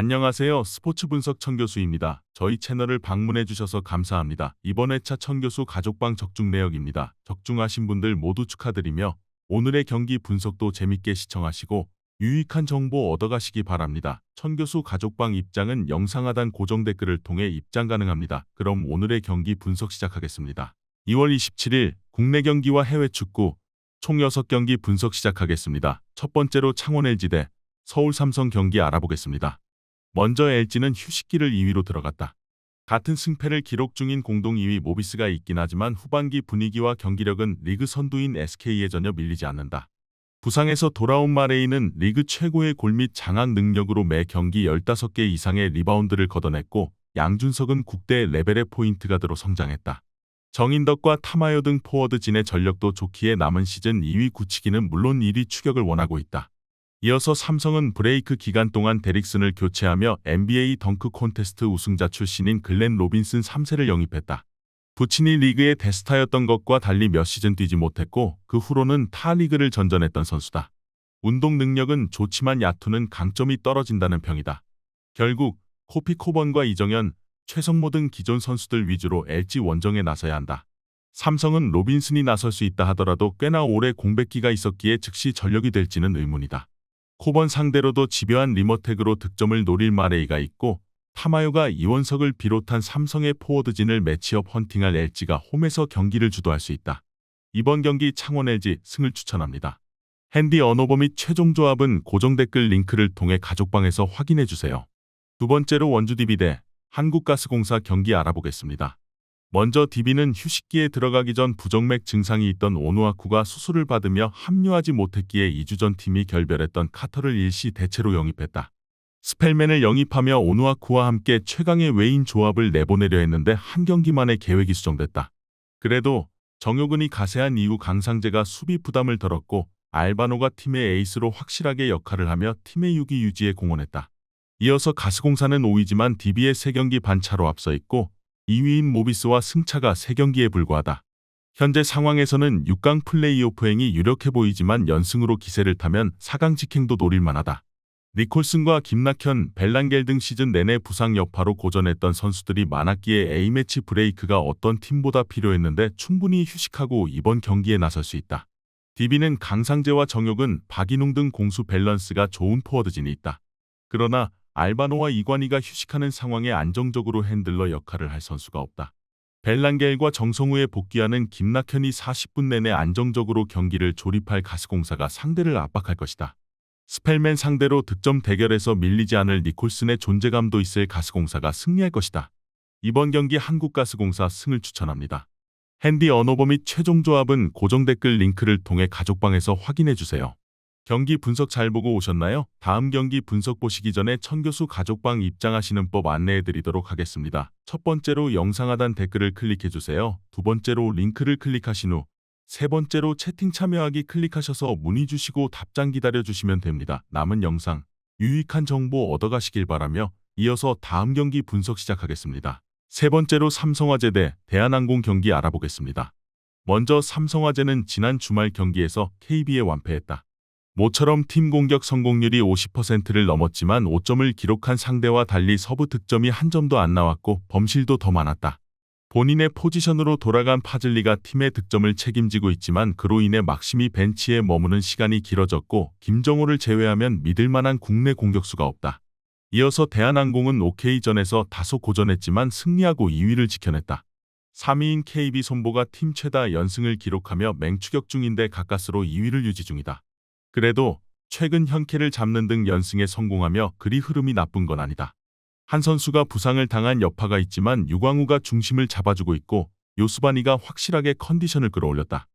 안녕하세요. 스포츠 분석 천교수입니다. 저희 채널을 방문해 주셔서 감사합니다. 이번 회차 천교수 가족방 적중 내역입니다. 적중하신 분들 모두 축하드리며 오늘의 경기 분석도 재밌게 시청하시고 유익한 정보 얻어가시기 바랍니다. 천교수 가족방 입장은 영상 하단 고정 댓글을 통해 입장 가능합니다. 그럼 오늘의 경기 분석 시작하겠습니다. 2월 27일 국내 경기와 해외 축구 총 6경기 분석 시작하겠습니다. 첫 번째로 창원 LG 대 서울 삼성 경기 알아보겠습니다. 먼저 LG는 휴식기를 2위로 들어갔다. 같은 승패를 기록 중인 공동 2위 모비스가 있긴 하지만 후반기 분위기와 경기력은 리그 선두인 SK에 전혀 밀리지 않는다. 부상에서 돌아온 마레이는 리그 최고의 골 및 장악 능력으로 매 경기 15개 이상의 리바운드를 걷어냈고 양준석은 국대 레벨의 포인트 가드로 성장했다. 정인덕과 타마요 등 포워드진의 전력도 좋기에 남은 시즌 2위 굳히기는 물론 1위 추격을 원하고 있다. 이어서 삼성은 브레이크 기간 동안 데릭슨을 교체하며 NBA 덩크 콘테스트 우승자 출신인 글렌 로빈슨 3세를 영입했다. 부친이 리그의 대스타였던 것과 달리 몇 시즌 뛰지 못했고 그 후로는 타 리그를 전전했던 선수다. 운동 능력은 좋지만 야투는 강점이 떨어진다는 평이다. 결국 코피 코번과 이정현, 최성모 등 기존 선수들 위주로 LG 원정에 나서야 한다. 삼성은 로빈슨이 나설 수 있다 하더라도 꽤나 오래 공백기가 있었기에 즉시 전력이 될지는 의문이다. 코번 상대로도 집요한 리머텍으로 득점을 노릴 마레이가 있고 타마요가 이원석을 비롯한 삼성의 포워드진을 매치업 헌팅할 LG가 홈에서 경기를 주도할 수 있다. 이번 경기 창원 LG 승을 추천합니다. 핸디 언어버 및 최종 조합은 고정 댓글 링크를 통해 가족방에서 확인해주세요. 두 번째로 원주 DB 대 한국가스공사 경기 알아보겠습니다. 먼저 DB는 휴식기에 들어가기 전 부정맥 증상이 있던 오누아쿠가 수술을 받으며 합류하지 못했기에 2주 전 팀이 결별했던 카터를 일시 대체로 영입했다. 스펠맨을 영입하며 오누아쿠와 함께 최강의 외인 조합을 내보내려 했는데 한 경기 만에 계획이 수정됐다. 그래도 정효근이 가세한 이후 강상재가 수비 부담을 덜었고 알바노가 팀의 에이스로 확실하게 역할을 하며 팀의 6위 유지에 공헌했다. 이어서 가스공사는 5위지만 DB의 3경기 반차로 앞서 있고 2위인 모비스와 승차가 3경기에 불과하다. 현재 상황에서는 6강 플레이오프행이 유력해 보이지만 연승으로 기세를 타면 4강 직행도 노릴 만하다. 니콜슨과 김낙현, 벨란겔 등 시즌 내내 부상 여파로 고전했던 선수들이 많았기에 A매치 브레이크가 어떤 팀보다 필요했는데 충분히 휴식하고 이번 경기에 나설 수 있다. DB는 강상재와 정욕은 박인웅 등 공수 밸런스가 좋은 포워드진이 있다. 그러나 알바노와 이관희가 휴식하는 상황에 안정적으로 핸들러 역할을 할 선수가 없다. 벨란겔과 정성우에 복귀하는 김낙현이 40분 내내 안정적으로 경기를 조립할 가스공사가 상대를 압박할 것이다. 스펠맨 상대로 득점 대결에서 밀리지 않을 니콜슨의 존재감도 있을 가스공사가 승리할 것이다. 이번 경기 한국가스공사 승을 추천합니다. 핸디 언어버 및 최종 조합은 고정 댓글 링크를 통해 가족방에서 확인해주세요. 경기 분석 잘 보고 오셨나요? 다음 경기 분석 보시기 전에 천교수 가족방 입장하시는 법 안내해드리도록 하겠습니다. 첫 번째로 영상 하단 댓글을 클릭해주세요. 두 번째로 링크를 클릭하신 후 세 번째로 채팅 참여하기 클릭하셔서 문의 주시고 답장 기다려주시면 됩니다. 남은 영상 유익한 정보 얻어가시길 바라며 이어서 다음 경기 분석 시작하겠습니다. 세 번째로 삼성화재 대 대한항공 경기 알아보겠습니다. 먼저 삼성화재는 지난 주말 경기에서 KB에 완패했다. 모처럼 팀 공격 성공률이 50%를 넘었지만 5점을 기록한 상대와 달리 서브 득점이 한 점도 안 나왔고 범실도 더 많았다. 본인의 포지션으로 돌아간 파즐리가 팀의 득점을 책임지고 있지만 그로 인해 막심이 벤치에 머무는 시간이 길어졌고 김정호를 제외하면 믿을 만한 국내 공격수가 없다. 이어서 대한항공은 OK전에서 다소 고전했지만 승리하고 2위를 지켜냈다. 3위인 KB 손보가 팀 최다 연승을 기록하며 맹추격 중인데 가까스로 2위를 유지 중이다. 그래도 최근 현캐를 잡는 등 연승에 성공하며 그리 흐름이 나쁜 건 아니다. 한 선수가 부상을 당한 여파가 있지만 유광우가 중심을 잡아주고 있고 요스바니가 확실하게 컨디션을 끌어올렸다.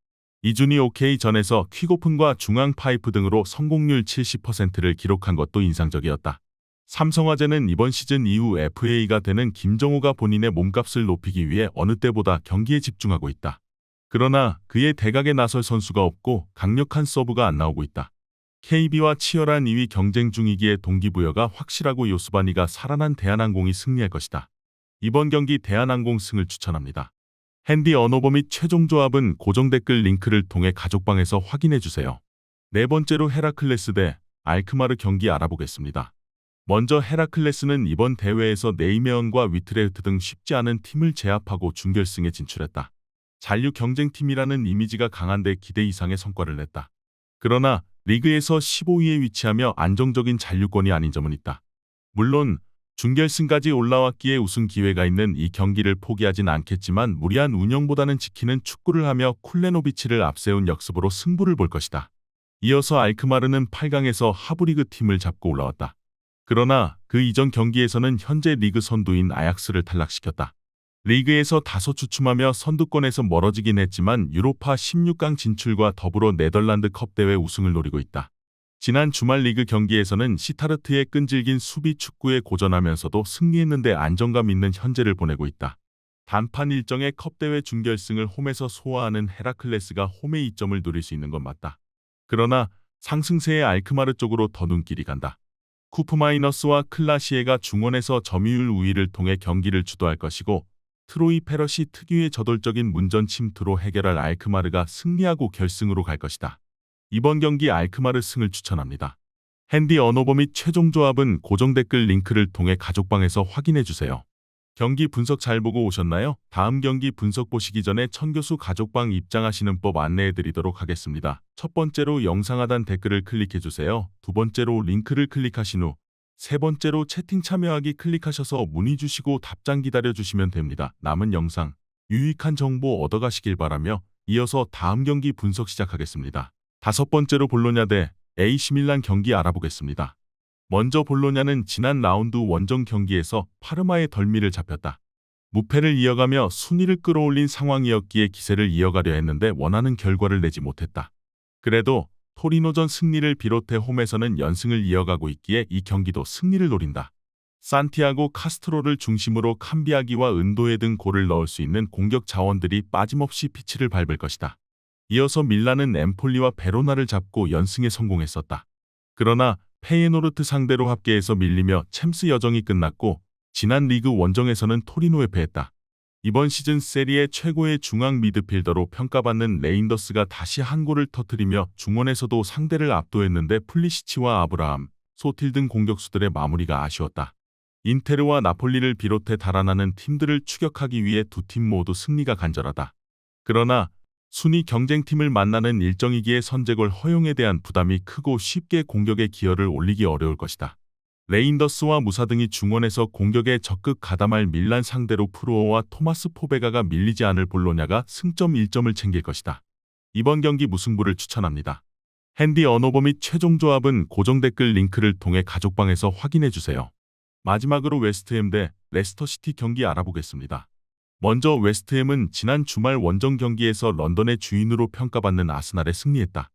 이준이 OK전에서 퀵오픈과 중앙 파이프 등으로 성공률 70%를 기록한 것도 인상적이었다. 삼성화재는 이번 시즌 이후 FA가 되는 김정호가 본인의 몸값을 높이기 위해 어느 때보다 경기에 집중하고 있다. 그러나 그의 대각에 나설 선수가 없고 강력한 서브가 안 나오고 있다. KB와 치열한 2위 경쟁 중이기에 동기부여가 확실하고 요스바니가 살아난 대한항공이 승리할 것이다. 이번 경기 대한항공 승을 추천합니다. 핸디 언어버 및 최종 조합은 고정 댓글 링크를 통해 가족방에서 확인해주세요. 네 번째로 헤라클레스 대 알크마르 경기 알아보겠습니다. 먼저 헤라클레스는 이번 대회에서 네이메언과 위트레흐트 등 쉽지 않은 팀을 제압하고 준결승에 진출했다. 잔류 경쟁팀이라는 이미지가 강한데 기대 이상의 성과를 냈다. 그러나 리그에서 15위에 위치하며 안정적인 잔류권이 아닌 점은 있다. 물론 준결승까지 올라왔기에 우승 기회가 있는 이 경기를 포기하진 않겠지만 무리한 운영보다는 지키는 축구를 하며 쿨레노비치를 앞세운 역습으로 승부를 볼 것이다. 이어서 알크마르는 8강에서 하브리그 팀을 잡고 올라왔다. 그러나 그 이전 경기에서는 현재 리그 선두인 아약스를 탈락시켰다. 리그에서 다소 주춤하며 선두권에서 멀어지긴 했지만 유로파 16강 진출과 더불어 네덜란드 컵 대회 우승을 노리고 있다. 지난 주말 리그 경기에서는 시타르트의 끈질긴 수비 축구에 고전하면서도 승리했는데 안정감 있는 현재를 보내고 있다. 단판 일정의 컵대회 준결승을 홈에서 소화하는 헤라클레스가 홈의 이점을 노릴 수 있는 건 맞다. 그러나 상승세의 알크마르 쪽으로 더 눈길이 간다. 쿠프마이너스와 클라시에가 중원에서 점유율 우위를 통해 경기를 주도할 것이고 트로이 페럿이 특유의 저돌적인 문전 침투로 해결할 알크마르가 승리하고 결승으로 갈 것이다. 이번 경기 알크마르 승을 추천합니다. 핸디 언어버 및 최종 조합은 고정 댓글 링크를 통해 가족방에서 확인해주세요. 경기 분석 잘 보고 오셨나요? 다음 경기 분석 보시기 전에 천교수 가족방 입장하시는 법 안내해드리도록 하겠습니다. 첫 번째로 영상 하단 댓글을 클릭해주세요. 두 번째로 링크를 클릭하신 후 세 번째로 채팅 참여하기 클릭하셔서 문의 주시고 답장 기다려주시면 됩니다. 남은 영상 유익한 정보 얻어가시길 바라며 이어서 다음 경기 분석 시작하겠습니다. 다섯 번째로 볼로냐 대 AC 밀란 경기 알아보겠습니다. 먼저 볼로냐는 지난 라운드 원정 경기에서 파르마의 덜미를 잡혔다. 무패를 이어가며 순위를 끌어올린 상황이었기에 기세를 이어가려 했는데 원하는 결과를 내지 못했다. 그래도 토리노전 승리를 비롯해 홈에서는 연승을 이어가고 있기에 이 경기도 승리를 노린다. 산티아고 카스트로를 중심으로 캄비아기와 은도에 등 골을 넣을 수 있는 공격 자원들이 빠짐없이 피치를 밟을 것이다. 이어서 밀란은 엠폴리와 베로나를 잡고 연승에 성공했었다. 그러나 페이에노르트 상대로 합계해서 밀리며 챔스 여정이 끝났고 지난 리그 원정에서는 토리노에 패했다. 이번 시즌 세리에 최고의 중앙 미드필더로 평가받는 레인더스가 다시 한 골을 터뜨리며 중원에서도 상대를 압도했는데 플리시치와 아브라함, 소틸 등 공격수들의 마무리가 아쉬웠다. 인테르와 나폴리를 비롯해 달아나는 팀들을 추격하기 위해 두 팀 모두 승리가 간절하다. 그러나 순위 경쟁팀을 만나는 일정이기에 선제골 허용에 대한 부담이 크고 쉽게 공격의 기여를 올리기 어려울 것이다. 레인더스와 무사 등이 중원에서 공격에 적극 가담할 밀란 상대로 프루어와 토마스 포베가가 밀리지 않을 볼로냐가 승점 1점을 챙길 것이다. 이번 경기 무승부를 추천합니다. 핸디 언어버 및 최종 조합은 고정 댓글 링크를 통해 가족방에서 확인해주세요. 마지막으로 웨스트햄 대 레스터시티 경기 알아보겠습니다. 먼저 웨스트햄은 지난 주말 원정 경기에서 런던의 주인으로 평가받는 아스날에 승리했다.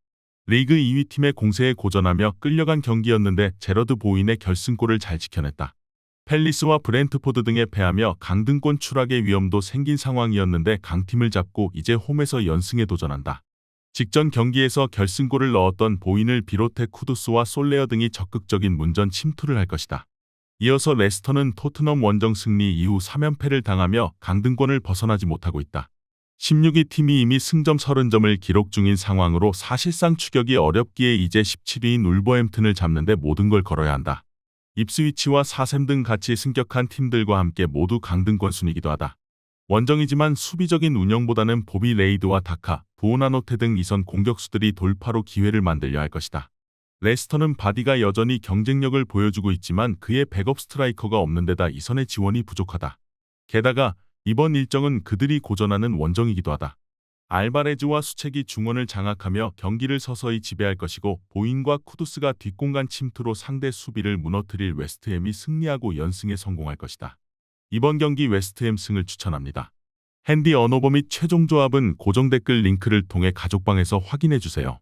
리그 2위 팀의 공세에 고전하며 끌려간 경기였는데 제러드 보인의 결승골을 잘 지켜냈다. 팰리스와 브렌트포드 등에 패하며 강등권 추락의 위험도 생긴 상황이었는데 강팀을 잡고 이제 홈에서 연승에 도전한다. 직전 경기에서 결승골을 넣었던 보인을 비롯해 쿠두스와 솔레어 등이 적극적인 문전 침투를 할 것이다. 이어서 레스터는 토트넘 원정 승리 이후 3연패를 당하며 강등권을 벗어나지 못하고 있다. 16위 팀이 이미 승점 30점을 기록 중인 상황으로 사실상 추격이 어렵기에 이제 17위인 울버햄튼을 잡는 데 모든 걸 걸어야 한다. 입스위치와 사샘 등 같이 승격한 팀들과 함께 모두 강등권 순이기도 하다. 원정이지만 수비적인 운영보다는 보비 레이드와 다카, 부오나노테 등 이선 공격수들이 돌파로 기회를 만들려 할 것이다. 레스터는 바디가 여전히 경쟁력을 보여주고 있지만 그의 백업 스트라이커가 없는 데다 이선의 지원이 부족하다. 게다가 이번 일정은 그들이 고전하는 원정이기도 하다. 알바레즈와 수책이 중원을 장악하며 경기를 서서히 지배할 것이고 보인과 쿠두스가 뒷공간 침투로 상대 수비를 무너뜨릴 웨스트햄이 승리하고 연승에 성공할 것이다. 이번 경기 웨스트햄 승을 추천합니다. 핸디 언어버 및 최종 조합은 고정 댓글 링크를 통해 가족방에서 확인해주세요.